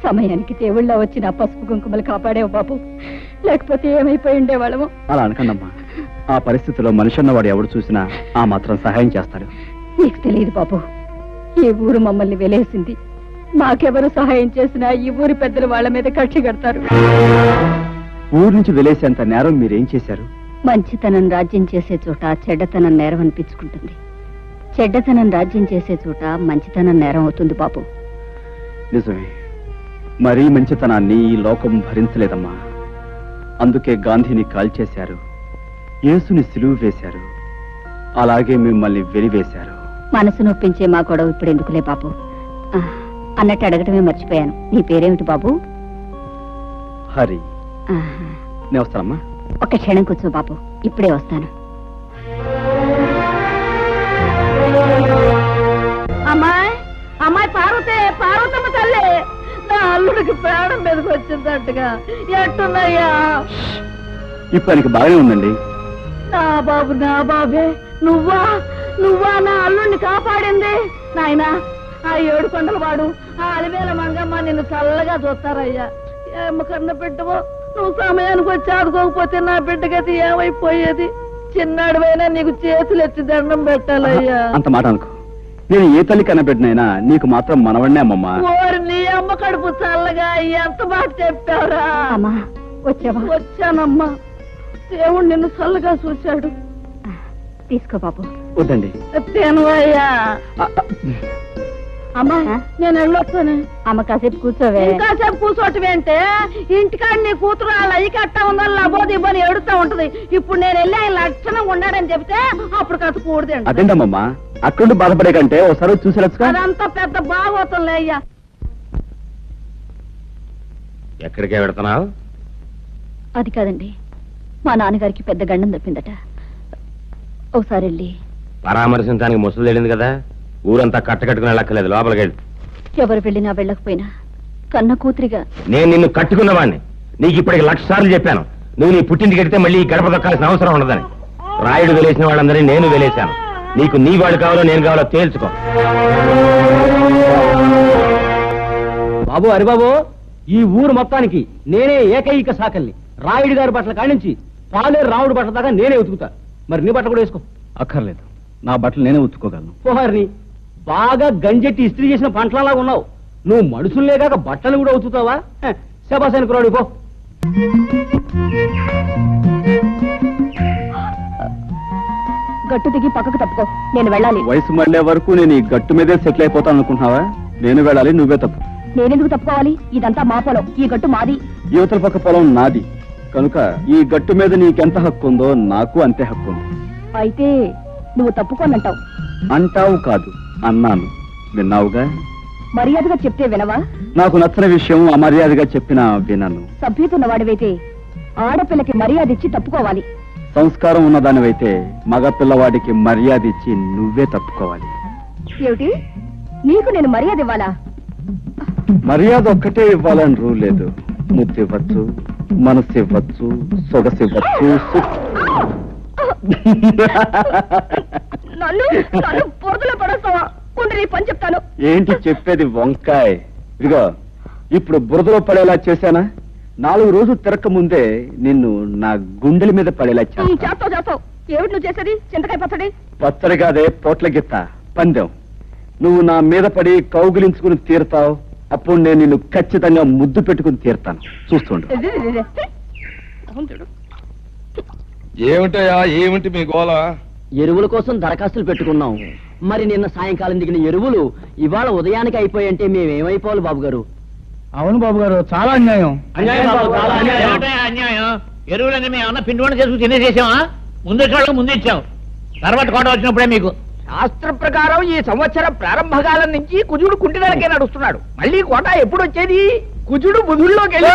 సమయానికి దేవుళ్ళ వచ్చిన పసుపు కుంకుమలు కాపాడేవు బాబు, లేకపోతే ఏమైపోయి ఉండేవాళ్ళము. అలా అనకండమ్మా. ఆ పరిస్థితిలో మనిషి అన్నవాడు ఎవడు చూసినా ఆ మాత్రం సహాయం చేస్తాడు. నీకు తెలియదు బాబు, ఈ ఊరు మమ్మల్ని వెలేసింది. మాకెవరు సహాయం చేసినా ఈ ఊరి పెద్దలు వాళ్ళ మీద కక్షి కడతారు. ఊరు నుంచి వెలేసేంత నేరం మీరేం చేశారు? మంచితనం రాజ్యం చేసే చోట చెడ్డతనం నేరం అనిపించుకుంటుంది. చెడ్డతనం రాజ్యం చేసే చోట మంచితనం నేరం అవుతుంది బాబు. నిజమే, మరీ మంచితనాన్ని ఈ లోకం భరించలేదమ్మా. అందుకే గాంధీని కాల్చేశారు, యేసుని సిలువ వేశారు, అలాగే మిమ్మల్ని వెలివేశారు. మనసు నొప్పించే మా గొడవ ఇప్పుడు ఎందుకులే బాబు. అన్నట్టు అడగటమే మర్చిపోయాను, నీ పేరేమిటి బాబు? హరి. నేను వస్తానమ్మా. ఒక్క క్షణం కూర్చో బాబు, ఇప్పుడే వస్తాను. అమ్మాయి, అమ్మాయి పార్వతే, పార్వతమ్మ తల్లి, నా అల్లుడికి ప్రాణం మీదకి వచ్చిందట్టుగా. ఎట్టున్నాయ్యా? ఇప్పుడు ఆయనకి బాగానే ఉందండి. నా బాబు, నా బాబే, నువ్వా నువ్వా నా అల్లుడిని కాపాడింది? నాయనా, ఆ 7 కొండల వాడు, ఆ అలివేల మంగమ్మ నిన్ను చల్లగా చూస్తారయ్యా. ఏమ కన్న బిడ్డవో, నువ్వు సమయానికి వచ్చి ఆదుకోకపోతే నా బిడ్డ గతి ఏమైపోయేది? చిన్నాడువైనా నీకు చేతులు ఎత్తి దండం పెట్టాలయ్యా. అంత మాట అనుకో. నేను ఏ తల్లి కనబెట్టినైనా నీకు మాత్రం మనవడినే అమ్మమ్మా. ఓరి నీ అమ్మ కడుపు చల్లగా ఎంత మాట చెప్పావురా. వచ్చావా? వచ్చానమ్మా. దేవుడు నిన్ను చల్లగా చూశాడు. తీసుకో బాబు. వద్దండి. తేనువయ్యా. అమ్మా, నేను వెళ్ళొస్తాను. అమ్మ కాసేపు కూర్చోవే. కాసేపు కూర్చోటమేంటే, ఇంటికాడ నీ కూతురు వాళ్ళ అయ్యి కట్టా ఉందని లబోది ఇవ్వని ఏడుతా ఉంటది. ఇప్పుడు నేను వెళ్ళి ఆయన లక్షణంగా ఉన్నాడని చెప్తే అప్పుడు కాస్త కూడదండి. అదేంటమ్మా, అక్కడ బాధపడే కంటే ఒకసారి చూసేచ్చు. అదంతా పెద్ద బాగోతుందిలే అయ్యా. ఎక్కడికే పెడుతున్నావు? అది కాదండి, మా నాన్నగారికి పెద్ద గండం తప్పిందట. ఒకసారి వెళ్ళి పరామర్శించడానికి ముసలు వెళ్ళింది కదా, ఊరంతా కట్టకట్టుకుని వెళ్ళక్కర్లేదు, లోపలికి వెళ్ళి. ఎవరు వెళ్ళినా వెళ్ళకపోయినా కన్న కూతురిగా నేను నిన్ను కట్టుకున్నవాడిని. నీకు ఇప్పటికి 1,00,000 సార్లు చెప్పాను, నువ్వు నీ పుట్టింటికి వెడితే మళ్ళీ ఈ గడప దొక్కాల్సిన అవసరం ఉండదని. రాయుడు వెలేసిన వాళ్ళందరినీ నేను వెలేశాను. నీకు నీ వాడు కావాలో నేను కావాలో తేల్చుకో. బాబు, హరిబాబు, ఈ ఊరు మొత్తానికి నేనే ఏకైక సాకల్ని. రాయుడు గారి బట్టల కానించి పాలేరు రాముడు బట్టల దాకా నేనే ఉతుకుతా. మరి నీ బట్టలు కూడా వేసుకో. అక్కర్లేదు, నా బట్టలు నేనే ఉతుక్కోగలను. పోహారిని బాగా గంజెట్టి ఇస్త్రీ చేసిన పంటలలాగా ఉన్నావు. నువ్వు మనుషుల్నే కాక బట్టలు కూడా ఉతుకుతావా? శబాసానికి రాడు పో. గట్టు దిగి పక్కకు తప్పుకో, నేను వెళ్ళాలి. వయసు మళ్ళే వరకు నేను ఈ గట్టు మీదే సెటిల్ అయిపోతాను అనుకుంటున్నావా? నేను వెళ్ళాలి, నువ్వే తప్పు. నేనెందుకు తప్పుకోవాలి? ఇదంతా మా పొలం, ఈ గట్టు మాది. యువతల పక్క పొలం నాది కనుక ఈ గట్టు మీద నీకెంత హక్కు ఉందో నాకు అంతే హక్కు ఉంది. అయితే నువ్వు తప్పుకోనంటావు. అంటావు కాదు, అన్నాను. విన్నావుగా. మర్యాదగా చెప్తే వినవా? నాకు నచ్చని విషయం అమర్యాదగా చెప్పినా వినను. సభ్యతున్నవాడివైతే ఆడపిల్లకి మర్యాద ఇచ్చి తప్పుకోవాలి. సంస్కారం ఉన్నదానివైతే మగ పిల్లవాడికి మర్యాద ఇచ్చి నువ్వే తప్పుకోవాలి. ఏమిటి, నీకు నేను మర్యాద ఇవ్వాలా? మర్యాద ఒక్కటే ఇవ్వాలని రూల్ లేదు. ముద్దు ఇవ్వచ్చు, మనసు ఇవ్వచ్చు, సొగసు ఇవ్వచ్చు. నన్ను పొరదలో పడేస్తావా? నీ పని చెప్తాను. ఏంటి చెప్పేది వంకాయ్? ఇదిగో, ఇప్పుడు బురదలో పడేలా చేశానా? 4 రోజులు తిరక్క ముందే నిన్ను నా గుండెల మీద పడేలా చేస్తావు. ఏమిటి నువ్వు చేసేది? చింతకాయ పచ్చడి? పచ్చడి కాదే, పోట్ల గిత్త పందెం. నువ్వు నా మీద పడి కౌగిలించుకుని తీరుతావు, అప్పుడు నేను నిన్ను ఖచ్చితంగా ముద్దు పెట్టుకుని తీరుతాను. చూస్తుండు. ఏమిటయా, ఏమిటి మీ గోల? ఎరువుల కోసం దరఖాస్తులు పెట్టుకున్నాం. మరి నిన్న సాయంకాలం దిగిన ఎరువులు ఇవాళ ఉదయానికి అయిపోయంటే మేమేమైపోవాలి బాబు గారు? అవును బాబు గారు, చాలా అన్యాయం. అన్యాయం. ఎరువులన్నీ మేము ఏమన్నా పిండి వంట చేసుకుని తినేసేసామా? ముందు వాళ్ళకి ముందు ఇచ్చాం, తర్వాత కోట వచ్చినప్పుడే మీకు శాస్త్ర ప్రకారం ఈ సంవత్సరం ప్రారంభకాలం నుంచి కుజుడు కుంటినరకే నడుస్తున్నాడు. మళ్ళీ కోట ఎప్పుడు వచ్చేది? కుజుడు బుధుల్లోకి వెళ్ళి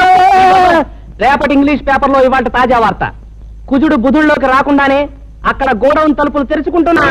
రేపటి ఇంగ్లీష్ పేపర్లో ఇవాళ తాజా వార్త. కుజుడు బుధుల్లోకి రాకుండానే అక్కడ గోడౌన్ తలుపులు తెరుచుకుంటున్నా.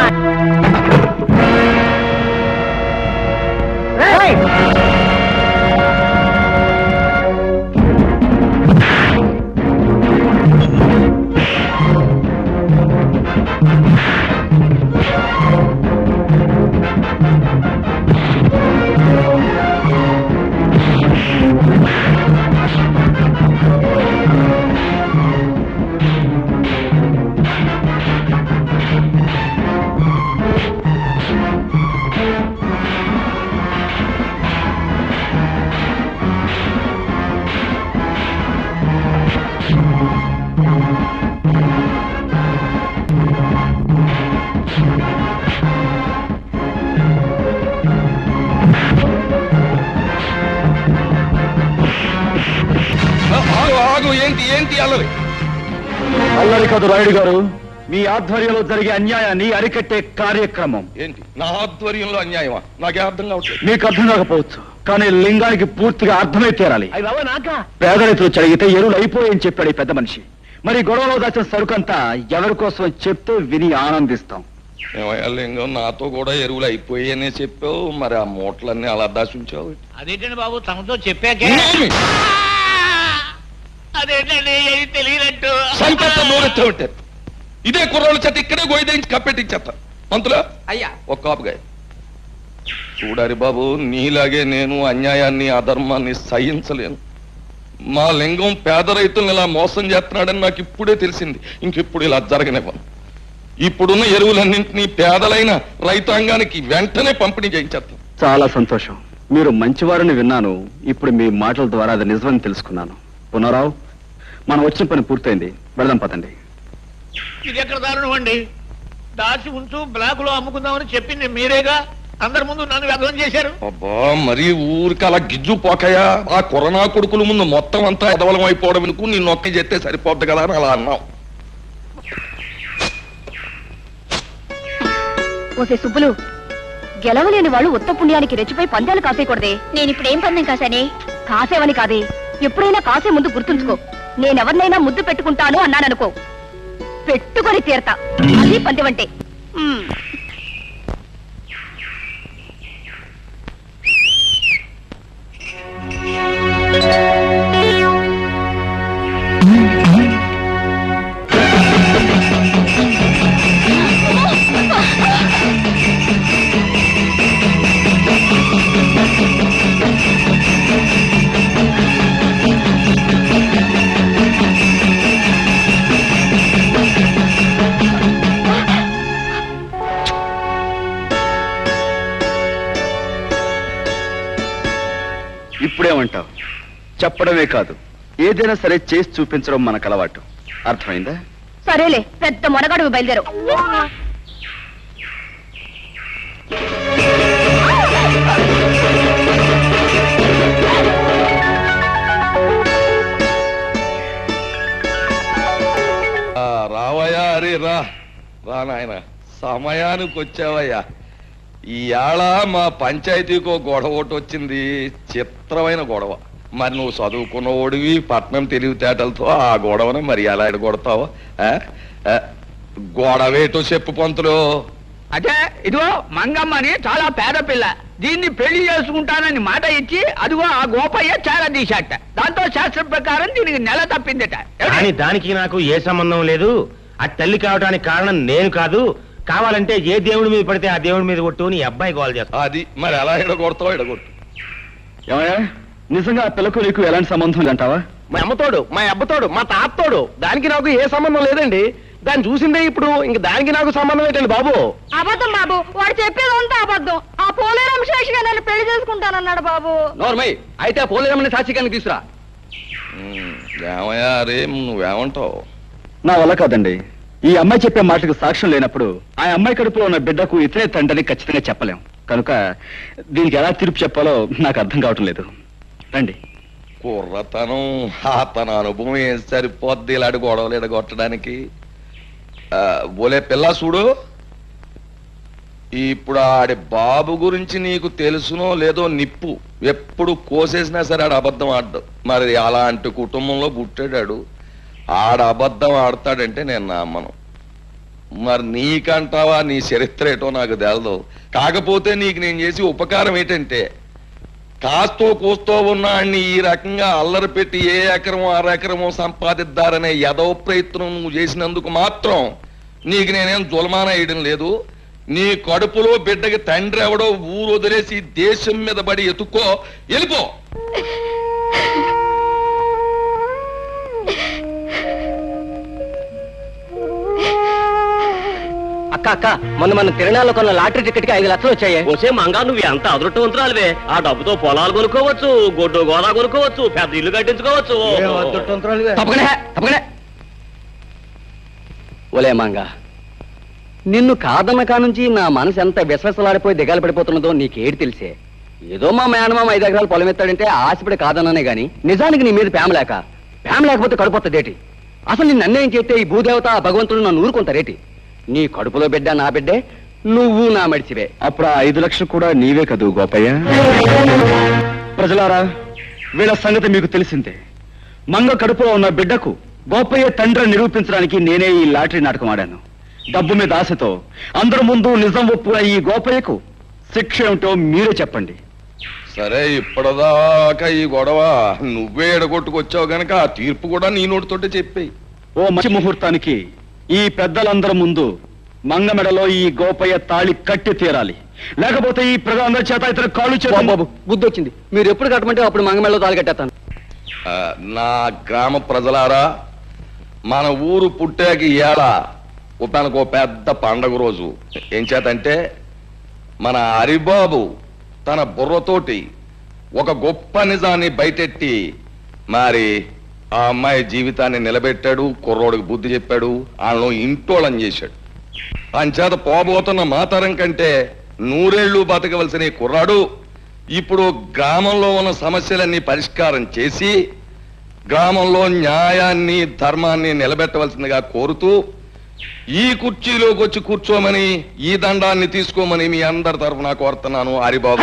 అల్లరి కాదు రాయుడు గారు, మీ ఆధ్వర్యంలో జరిగే అన్యాయాన్ని అరికట్టే కార్యక్రమం. ఏంటి నా ఆధ్వర్యంలో అన్యాయమా? నాకే అర్థం కావట్లేదు. మీకు అర్థం కాకపోవచ్చు, కానీ లింగానికి పూర్తిగా అర్థమై తీరాలి. పేద రైతులు చదివితే ఎరువులు అయిపోయని చెప్పాడు ఈ పెద్ద మనిషి. మరి గొడవలో దాచిన సరుకంతా ఎవరి కోసం చెప్తే విని ఆనందిస్తాం. ఏమయ్యా లింగం, నాతో కూడా ఎరువులు అయిపోయాయనే చెప్పావు, మరి ఆ మూటలన్నీ అలా దాచుంచావు. అదేంటండి బాబు, తమతో చెప్పాకే అదేంటండి తెలియనట్టు నోరెత్తా ఉంటారు. ఇదే కుర్రోళ్ళ చేత ఇక్కడే గోయిదేంచి కప్పెట్టించేస్తా. మంతులా అయ్యా ఒక్క కాపుగా చూడారి బాబు, నీలాగే నేను అన్యాయాన్ని అధర్మాన్ని సహించలేను. మా లింగం పేద రైతులను ఇలా మోసం చేస్తున్నాడని నాకు ఇప్పుడే తెలిసింది. ఇంకెప్పుడు ఇలా జరగనివ్వను. ఇప్పుడున్న ఎరువులన్నింటినీ పేదలైన రైతాంగానికి వెంటనే పంపిణీ చేయించేస్తాం. చాలా సంతోషం, మీరు మంచివారని విన్నాను. ఇప్పుడు మీ మాటల ద్వారా అది నిజమని తెలుసుకున్నాను. పునరావు, మనం వచ్చిన పని పూర్తయింది, వెళదాం పదండి. ఇది ఎక్కడ దారుణం అండి? దాచి ఉంచు బ్లాక్ లో అమ్ముకుందామని చెప్పింది మీరేగా, అందరి ముందు నన్ను వ్యర్థం చేశారు. అబ్బా, మరి ఊరికి అలా గిజ్జు పోకయా? ఆ కరోనా కొడుకుల ముందు మొత్తం అంతా ఎదవలం అయిపోవడం ఎందుకు? నీ నొక్కి చెప్తే సరిపోద్ది కదా అని అలా అన్నావు. ఓసే సుబ్బులు, గెలవలేని వాళ్ళు ఉత్త పుణ్యానికి రెచ్చిపోయి పందాలు కాసేయకూడదే. నేను ఇప్పుడు ఏం పందెం కాసానే? కాసేవని కాదే, ఎప్పుడైనా కాసే ముందు గుర్తుంచుకో, నేనెవరినైనా ముద్దు పెట్టుకుంటాను అన్నాననుకో, పెట్టుకొని తీరతా. అది పందెమంటే. ఇప్పుడేమంటావు? చెప్పడమే కాదు, ఏదైనా సరే చేసి చూపించడం మనకు అలవాటు. అర్థమైందా? సరేలే, పెద్ద మొనగడుగు బయలుదేరు. రావయ్యా, అరే రా నాయన, సమయానికి వచ్చావయ్యా. ఈయాళ మా పంచాయతీకో గొడవ ఒకటి వచ్చింది, చిత్రమైన గొడవ. మరి నువ్వు చదువుకున్న ఓడివి, పట్నం తెలివితేటలతో ఆ గొడవను మరి ఎలా ఎడగొడతావు? గొడవేటో చెప్పు పంతులు. అదే ఇదిగో మంగమ్మని చాలా పేద పిల్ల, దీన్ని పెళ్లి చేసుకుంటానని మాట ఇచ్చి అదిగో ఆ గోపయ్య చాలా తీశాట. దాంతో శాస్త్రం ప్రకారం దీనికి నెల తప్పిందట. కానీ దానికి నాకు ఏ సంబంధం లేదు. ఆ తల్లి కావడానికి కారణం నేను కాదు. కావాలంటే ఏ దేవుడి మీద పడితే ఆ దేవుడి మీద కొట్టు నీ అబ్బాయి గోల్ చేస్తా. అది మరి ఎలా ఎడగొడతావు? ఎడగొట్టు. ఏమయ్యా, నిజంగా ఆ పిల్లకు నీకు ఎలాంటి సంబంధం అంటావా? మా అమ్మతోడు, మా అబ్బతోడు, మా తాతతోడు, దానికి నాకు ఏ సంబంధం లేదండి. దాన్ని చూసిందే ఇప్పుడు, ఇంక దానికి నాకు సంబంధం ఏంటండి బాబు? అబద్ధం బాబు, వాడు చెప్పేదంతా అబద్ధం. ఆ పోలేరం శేషిగా నన్ను పెళ్లి చేసుకుంటానన్నాడు బాబు. నోర్మై, అయితే ఆ పోలేరమ్మని సాక్షికానికి తీసురా. ఏమయ్యా రే, నువ్వేమంటావు? నా వల్ల కాదండి. ఈ అమ్మాయి చెప్పే మాటకు సాక్ష్యం లేనప్పుడు ఆ అమ్మాయి కడుపులో ఉన్న బిడ్డకు ఇతరే తండ్రిని ఖచ్చితంగా చెప్పలేం. కనుక దీనికి ఎలా తీర్పు చెప్పాలో నాకు అర్థం కావటం లేదు. రండి. కుర్రతనం, తన అనుభవం ఏం సరిపోద్ది ఇలాంటి గొడవలు ఎడగొట్టడానికి? బోలే పిల్ల చూడు, ఇప్పుడు ఆడి బాబు గురించి నీకు తెలుసునో లేదో నిప్పు ఎప్పుడు కోసేసినా సరే ఆడ అబద్ధం ఆడదు. మరి అలాంటి కుటుంబంలో పుట్టాడు, ఆడ అబద్ధం ఆడతాడంటే నేను నమ్మను. మరి నీకంటావా నీ చరిత్ర ఏటో నాకు తెలదు. కాకపోతే నీకు నేను చేసి ఉపకారం ఏంటంటే కాస్తో కూస్తో ఉన్నాడిని ఈ రకంగా అల్లరి పెట్టి ఏ ఎకరమో అరెకరమో సంపాదిద్దారనే యదో ప్రయత్నం నువ్వు చేసినందుకు మాత్రం నీకు నేనేం జులమాన వేయడం లేదు. నీ కడుపులో బిడ్డకి తండ్రి ఎవడో ఊరు వదిలేసి దేశం మీద పడి ఎత్తుకో, వెళ్ళిపో. అక్క అక్క మన తిరణాల్లో కొన్న లాటరీ టికెట్ కి 5 లక్షలు వచ్చాయి. వచ్చే మంగా నువ్వు ఎంత అదృష్టవంతురాలివే. ఆ డబ్బుతో పొలాలు కొనుక్కోవచ్చు, గొడ్డు గోదా కొనుక్కోవచ్చు, పెద్ద ఇల్లు కట్టించుకోవచ్చు. తప్పకనే ఒలే మంగా, నిన్ను కాదన్న కానుంచి నా మనసు ఎంత విశ్వసలాడిపోయి దిగాలు పడిపోతున్నదో నీకేడు తెలిసే. ఏదో మా మేనమామ 5 ఎకరాలు పొలం ఎత్తాడంటే ఆశపడి కాదన్నానే గాని నిజానికి నీ మీద ప్రేమ లేకపోతే కడుపుతదేటి? అసలు నిన్ను అన్యాయం చేస్తే ఈ భూదేవత ఆ భగవంతుడు నన్ను ఊరుకుంటారేటి? నీ కడుపులో బిడ్డ నా బిడ్డే, నువ్వు నా మడిచివే. అప్పుడు ఆ 5 లక్షలు కూడా నీవే కదూ గోపయ్య. ప్రజలారా, వీళ్ళ సంగతి మీకు తెలిసిందే. మంగ కడుపులో ఉన్న బిడ్డకు గోపయ్య తండ్రి నిరూపించడానికి నేనే ఈ లాటరీ నాటకం ఆడాను. డబ్బు మీద ఆశతో అందరి ముందు నిజం ఒప్పున ఈ గోపయ్యకు శిక్ష ఏమిటో మీరే చెప్పండి. సరే, ఇప్పటిదాకా ఈ గొడవ నువ్వే ఎడగొట్టుకొచ్చావు గనక ఆ తీర్పు కూడా నీ నోటితోటే చెప్పేయి. ఓ మంచి ముహూర్తానికి ఈ పెద్దలందరి ముందు మంగ మెడలో ఈ గోపయ్య తాళి కట్టి తీరాలి. లేకపోతే ఈ ప్రజలందరి చేత ఇతర కాళ్ళు చేత. బాబు బుద్ధి వచ్చింది, మీరు ఎప్పుడు కట్టమంటే అప్పుడు మంగ మెడలో తాళి కట్టేస్తాను. నా గ్రామ ప్రజలారా, మన ఊరు పుట్టాకి ఏళ తనకు పెద్ద పండగ రోజు. ఏం చేతంటే మన హరిబాబు తన బుర్రతోటి ఒక గొప్ప నిజాన్ని బయటెట్టి మరి ఆ అమ్మాయి జీవితాన్ని నిలబెట్టాడు, కుర్రోడికి బుద్ధి చెప్పాడు, వాళ్ళను ఇంటోళం చేశాడు. అంచేత పోబోతున్న మాతరం కంటే 100 ఏళ్ళు బతకవలసిన కుర్రాడు ఇప్పుడు గ్రామంలో ఉన్న సమస్యలన్నీ పరిష్కారం చేసి గ్రామంలో న్యాయాన్ని ధర్మాన్ని నిలబెట్టవలసిందిగా కోరుతూ ఈ కుర్చీలోకి వచ్చి కూర్చోమని, ఈ దండాన్ని తీసుకోమని మీ అందరి తరఫున కోరుతున్నాను. హరిబాబు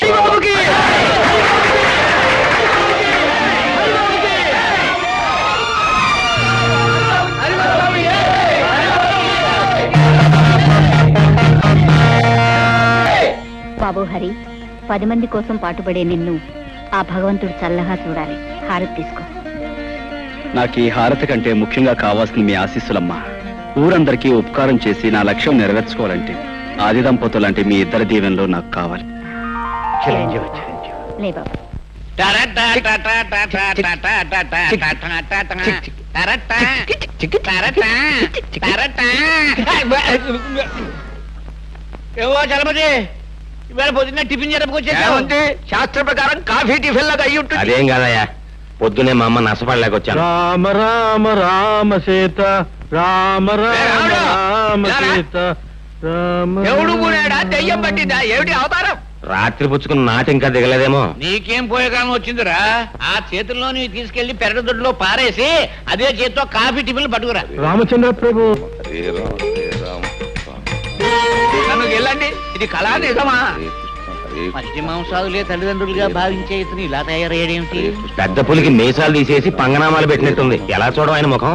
బాబు హరి, 10 మంది కోసం పాటుపడే నిన్ను ఆ భగవంతుడు చల్లగా చూడాలి. హారతి తీసుకో. నాకు ఈ హారతి కంటే ముఖ్యంగా కావాల్సిన మీ ఆశీస్సులమ్మా. ఊరందరికీ ఉపకారం చేసి నా లక్ష్యం నెరవేర్చుకోవాలంటే ఆది దంపతులంటే మీ ఇద్దరి దీవెనలో నాకు కావాలి. లే బాబు. ఏవో చలపతి, ఇవాళ పొద్దున్న టిఫిన్ జరపకొచ్చేది శాస్త్ర ప్రకారం కాఫీ టిఫిన్ లాగా అయ్యి ఉంటుంది. అదేం కాదయ్యా, పొద్దునే మా అమ్మ నష్టపడలేకొచ్చాను. రామ రామ రామ సీత, రామ రామ రామ సీత, రామ. దేవుడు కూడాడా, దెయ్యం పట్టిందా, ఏమిటి అవతారం? రాత్రి పుచ్చుకున్న నాటి ఇంకా దిగలేదేమో. నీకేం పోయే కాలం వచ్చిందిరా? ఆ చేతుల్లో నీవు తీసుకెళ్లి పెరగదొడ్లో పారేసి అదే చేతితో కాఫీ టిఫిన్లు పట్టుకురా. రామచంద్ర ప్రభు, నన్ను వెళ్ళండి. ఇది కళా నిజమా? మధ్య మాంసాదులే తల్లిదండ్రులుగా భావించే ఇతను ఇలా తయారయ్యేదేమిటి? పెద్ద పులికి మీసాలు తీసేసి పంగనామాలు పెట్టినట్టుంది. ఎలా చూడడం ఆయన ముఖం?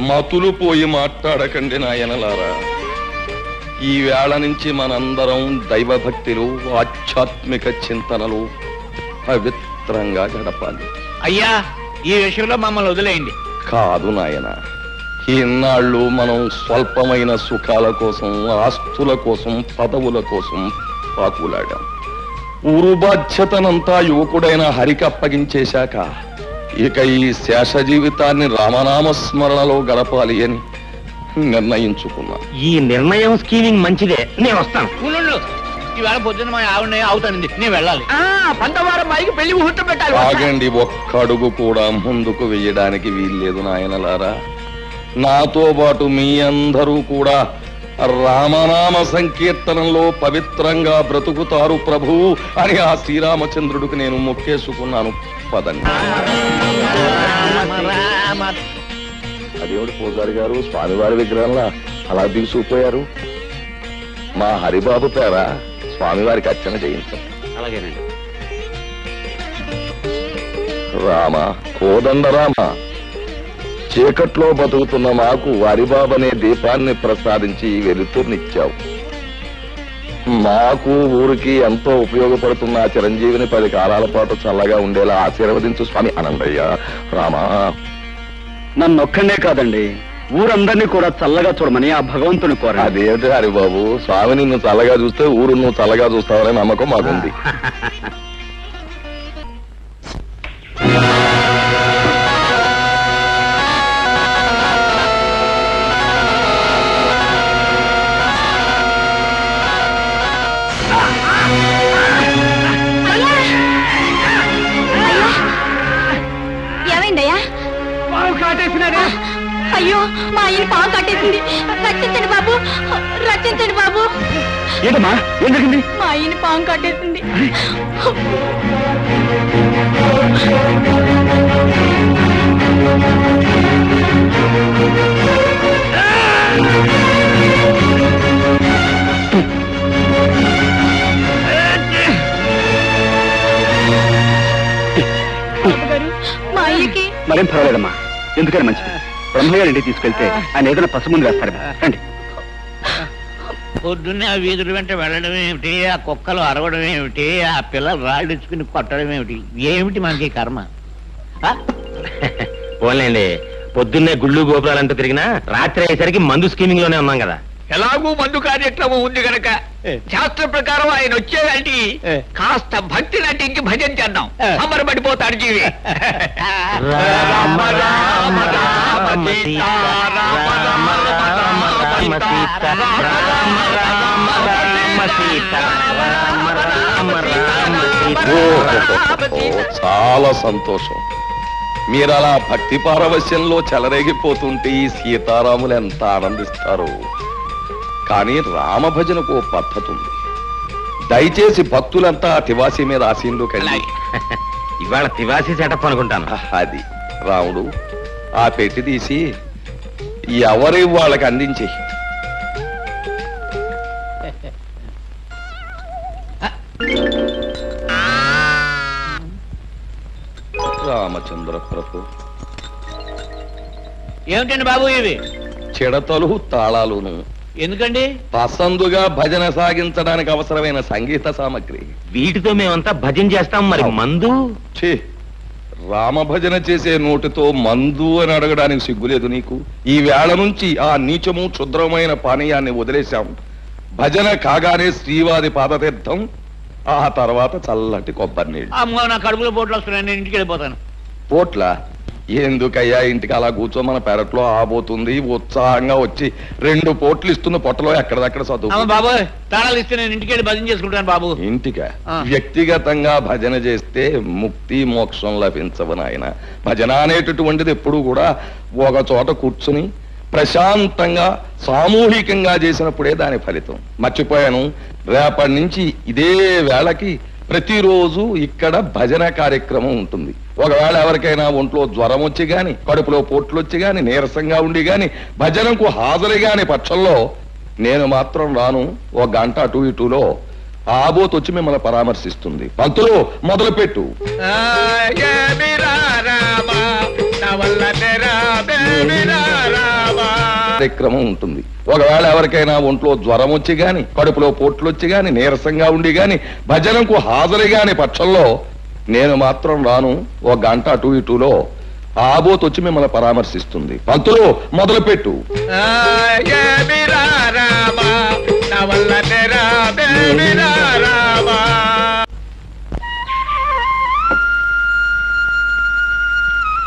మతులు పోయి మాట్లాడకండి నాయనలారా. ఈ వేళ నుంచి మనందరం దైవభక్తులు, ఆధ్యాత్మిక చింతనలు పవిత్రంగా గడపాలి. అయ్యా, ఈ విషయంలో మమ్మల్ని వదిలేయండి. కాదు నాయన, ఈనాళ్ళు మనం స్వల్పమైన సుఖాల కోసం, ఆస్తుల కోసం, పదవుల కోసం పాకులాడాం. ఊరు బాధ్యతనంతా యువకుడైన హరికి అప్పగించేశాక ఇక ఈ శేష జీవితాన్ని రామనామ స్మరణలో గడపాలి అని నిర్ణయించుకున్నా. ఈ నిర్ణయం స్కీమింగ్ మంచిదే, నేను వస్తాను. ఉండు, ఇవాళ పొద్దున్న మా ఆవిడ అవుతానండి, నేను వెళ్ళాలి. 12వ మైకి పెళ్లి ముహూర్తం పెట్టాలి. ఆగండి, ఒక్క అడుగు కూడా ముందుకు వెయ్యడానికి వీల్లేదు నాయనలారా. నాతో పాటు మీ అందరూ కూడా రామనామ సంకీర్తనంలో పవిత్రంగా బ్రతుకుతారు ప్రభు అని ఆ శ్రీరామచంద్రుడికి నేను మొక్కేసుకున్నాను. పదండి. అదేవిడు పూజారి గారు స్వామివారి విగ్రహంలా అలా దిగుసుకుపోయారు. మా హరిబాబు పేర స్వామివారికి అర్చన చేయించండి. అలాగేనండి. రామ కోదండరామ, చీకట్లో బతుకుతున్న మాకు వరిబాబనే దీపాన్ని ప్రసాదించి వెలుతురునిచ్చావు. మాకు ఊరికి ఎంతో ఉపయోగపడుతున్న ఆ చిరంజీవిని 10 కాలాల పాటు చల్లగా ఉండేలా ఆశీర్వదించు స్వామి. అనందయ్య రామా. నన్నొక్కడే కాదండి, ఊరందరినీ కూడా చల్లగా చూడమని ఆ భగవంతుని కోరండి. అదేమిటి హరిబాబు, స్వామి నిన్ను చల్లగా చూస్తే ఊరు నువ్వు చల్లగా చూస్తావనే నమ్మకం మాకుంది. ఏమైందయ్యా? అయ్యో, మా ఆయన పాము కట్టేసింది. రక్షించండి బాబు, రక్షించండి బాబు. ఏంటమ్మా, ఏం జరిగింది? మా ఆయన పాము కట్టేసింది. మా అయ్యకి మరేం పర్వాలేదమ్మా, ఎందుకని మంచిది. బ్రహ్మగారి ఇంటికి తీసుకెళ్తే ఆయన ఏదైనా పసుముందు వేస్తారు. రండి. పొద్దున్నే ఆ వీధుల వెంట వెళ్ళడం ఏమిటి, ఆ కుక్కలు అరవడం ఏమిటి, ఆ పిల్లలు రాళ్ళిచ్చుకుని కొట్టడం ఏమిటి, ఏమిటి మనకి కర్మ? పోలేండి, పొద్దున్నే గుళ్ళు గోపురాలంటూ తిరిగినా రాత్రి అయ్యేసరికి మందు స్కీమింగ్ లోనే ఉన్నాం కదా. ఎలాగూ మందు కార్యక్రమం ఉంది గనక శాస్త్ర ప్రకారం ఆయన వచ్చేదంటే కాస్త భక్తి నటించి భజన చేద్దాం. అమరపడిపోతాడు జీవి. రామ రామ రామ సీతా, రామ రామ రామ సీతా, రామ రామ రామ సీతా, రామ రామ రామ సీతా. చాలా సంతోషం. మీరు అలా భక్తి పారవశ్యంలో చెలరేగిపోతుంటే ఈ సీతారాములు ఎంత ఆనందిస్తారు. కానీ రామ భజనకు పద్ధతి ఉంది. దయచేసి భక్తులంతా తివాసి మీద ఆశీనులు కండి. ఇవాళ తివాసి సెటప్ అనుకుంటాను. అది రాముడు, ఆ పెట్టి తీసి ఎవరి వాళ్ళకి అందించి. రామచంద్ర ప్రభు. ఏమిటండి బాబు ఇవి? చిడతలు తాళాలును. ఎందుకండి? పసందుగా భజన సాగించడానికి అవసరమైన సంగీత సామగ్రి. వీటితో మేమంతా భజన చేస్తాం. మరి మందు? ఛీ, రామ భజన చేసే నోటితో మందు అని అడగడానికి సిగ్గులేదు నీకు? ఈ వేళ నుంచి ఆ నీచము క్షుద్రమైన పానీయాన్ని వదిలేశాం. భజన కాగానే శ్రీవారి పాదతీర్థం, ఆ తర్వాత చల్లటి కొబ్బరి నీళ్ళు. అమ్మో, నా కడుపులో పోట్లు వస్తున్నాయి, నేను ఇంటికి వెళ్ళిపోతాను. పోట్ల ఎందుకయ్యా, ఇంటికి అలా కూర్చో, మన పెరట్లో ఆబోతుంది. ఉత్సాహంగా వచ్చి 2 పోట్లు ఇస్తున్న పొట్టలో ఎక్కడదక్కడ చదువు. బాబు తాళాలు ఇస్తే నేను ఇంటికి వెళ్ళి భజన చేసుకుంటాను బాబు. ఇంటికా? వ్యక్తిగతంగా భజన చేస్తే ముక్తి మోక్షం లభించవు నాయన. భజన అనేటటువంటిది ఎప్పుడు కూడా ఒక చోట కూర్చుని ప్రశాంతంగా సామూహికంగా చేసినప్పుడే దాని ఫలితం. మర్చిపోయాను, రేపటి నుంచి ఇదే వేళకి ప్రతిరోజు ఇక్కడ భజన కార్యక్రమం ఉంటుంది. ఒకవేళ ఎవరికైనా ఒంట్లో జ్వరం వచ్చి గాని, కడుపులో పోట్లు వచ్చి గాని, నీరసంగా ఉండి గాని, భజనకు హాజరు గాని పక్షంలో నేను మాత్రం రాను. 1 గంట అటు ఇటులో ఆబోత్ వచ్చి మిమ్మల్ని పరామర్శిస్తుంది. పంతులు మొదలుపెట్టు. కార్యక్రమం ఉంటుంది. ఒకవేళ ఎవరికైనా ఒంట్లో జ్వరం వచ్చి గాని, కడుపులో పోట్లు వచ్చి గాని, నీరసంగా ఉండి గాని, భజనకు హాజరు గాని పక్షంలో నేను మాత్రం రాను. 1 గంట అటు ఇటులో ఆబోత్ వచ్చి మిమ్మల్ని పరామర్శిస్తుంది. పంతులు మొదలుపెట్టు.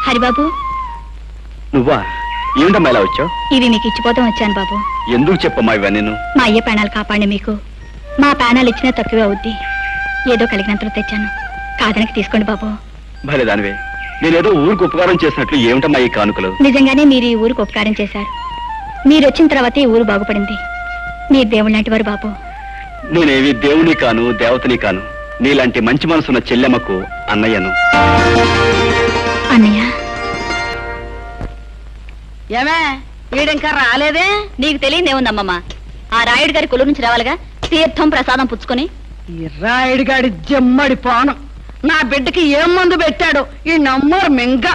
హరిబాబు, నువ్వా? ఏమిటమ్మా ఇలా వచ్చావు? ఇవి మీకు ఇచ్చిపోతాం వచ్చాను బాబు. ఎందుకు చెప్పమ్మా ఇవన్నీ? మా అయ్య ప్రాణాలు కాపాడి మీకు. మా ప్రాణాలు ఇచ్చినా తక్కువే అవుద్ది. ఏదో కలిగినంతలో తెచ్చాను, కాదనకి తీసుకోండి బాబు. భలే దానివే, నేనేదో ఊరికి ఉపకారం చేసినట్లు ఏమిటమ్మా ఈ కానుకలు? నిజంగానే మీరు ఈ ఊరికి ఉపకారం చేశారు. మీరు వచ్చిన తర్వాతే ఈ ఊరు బాగుపడింది. మీరు దేవుడు లాంటి వారు బాబు. నేనేవి దేవుని కాను, దేవతని కాను. నీలాంటి మంచి మనసున్న చెల్లెమ్మకు అన్నయ్యను. అన్నయ్య, ఏమే వీడింకా రాలేదే? నీకు తెలియదేముందమ్మమ్మ. ఆ రాయుడు గారి కొలు నుంచి రావాలిగా, తీర్థం ప్రసాదం పుచ్చుకొని ఈ రాయుడిగాడి జమ్మడి పానం నా బిడ్డకి ఏం మందు పెట్టాడు ఈ నమ్మరు మింగ.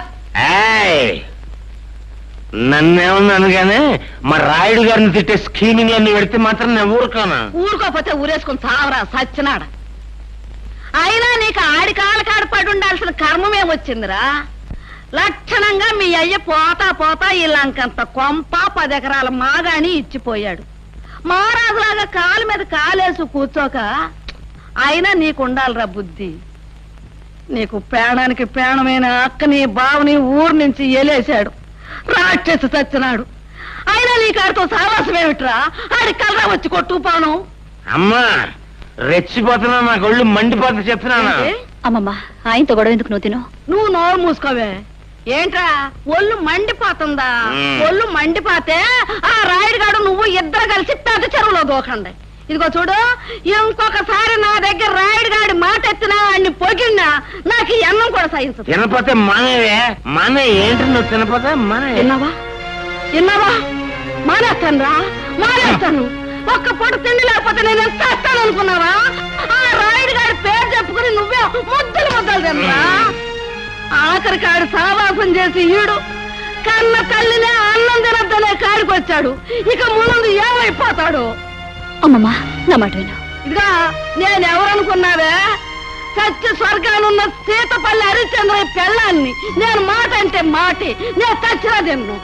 నన్నేమన్నాను గానీ మా రాయుడు గారిని తిట్టే స్కీమింగ్ అన్ని పెడితే మాత్రం నేను ఊరుకోనా? ఊరుకోపోతే ఊరేసుకుని తావరా సచ్చినాడ. అయినా నీకు ఆడి కాళ్ళ పడి ఉండాల్సిన కర్మమేమొచ్చిందిరా? లక్షణంగా మీ అయ్య పోతా పోతా ఈ లంకంత కొంప 10 ఎకరాల మాగాని ఇచ్చిపోయాడు. మహారాజులాగా కాలు మీద కాలేసు కూర్చోక అయినా నీకుండాలిరా బుద్ధి. నీకు ప్రాణానికి ప్రాణమైన అక్కని బావని ఊరు నుంచి ఎలేశాడు, రాక్షసి చచ్చినాడు. అయినా నీ కాడితో సావాసమేమిట్రా? ఆడి కలరా వచ్చి కొట్టుకుపోను. అమ్మా రెచ్చిపోతున్నా, నాకు ఒళ్ళు మండిపోతా చెప్తున్నాను. అమ్మమ్మ ఆయనతో గొడవ ఎందుకు నువ్వు తిను? నువ్వు నోరు మూసుకోవే. ఏంట్రా ఒళ్ళు మండిపోతుందా? ఒళ్ళు మండిపోతే ఆ రాయుడుగాడు నువ్వు ఇద్దరు కలిసి పెద్ద చెరువులో దూకండి. ఇదిగో చూడు, ఇంకొకసారి నా దగ్గర రాయుడుగాడి మాట ఎత్తినా అన్ని పొగిడినా నాకు ఈ అన్నం కూడా సహించదు. తినపోతే మానేవే, మానే. ఏంటి నువ్వు తినపోతే మానే. విన్నావా? మానేస్తాను రా, మానేస్తాను. ఒక్క పూట తిండి లేకపోతే నేను ఎంత వస్తాను అనుకున్నావా? ఆ రాయుడుగాడి పేరు చెప్పుకుని నువ్వే ముద్దలు తినరా? ఆఖరికాడు సావాసం చేసి ఈడు కన్న తల్లినే అన్నం తినద్దనే కాడికొచ్చాడు. ఇక ముందు ఏమైపోతాడు? అమ్మమ్మ నా మాట విను. ఇదిగా నేనెవరనుకున్నావే? సత్య స్వర్గానున్న సీతపల్లి హరిశ్చంద్ర పెళ్ళాన్ని. నేను మాట అంటే మాటి, నేను చచ్చినా తిన్ను.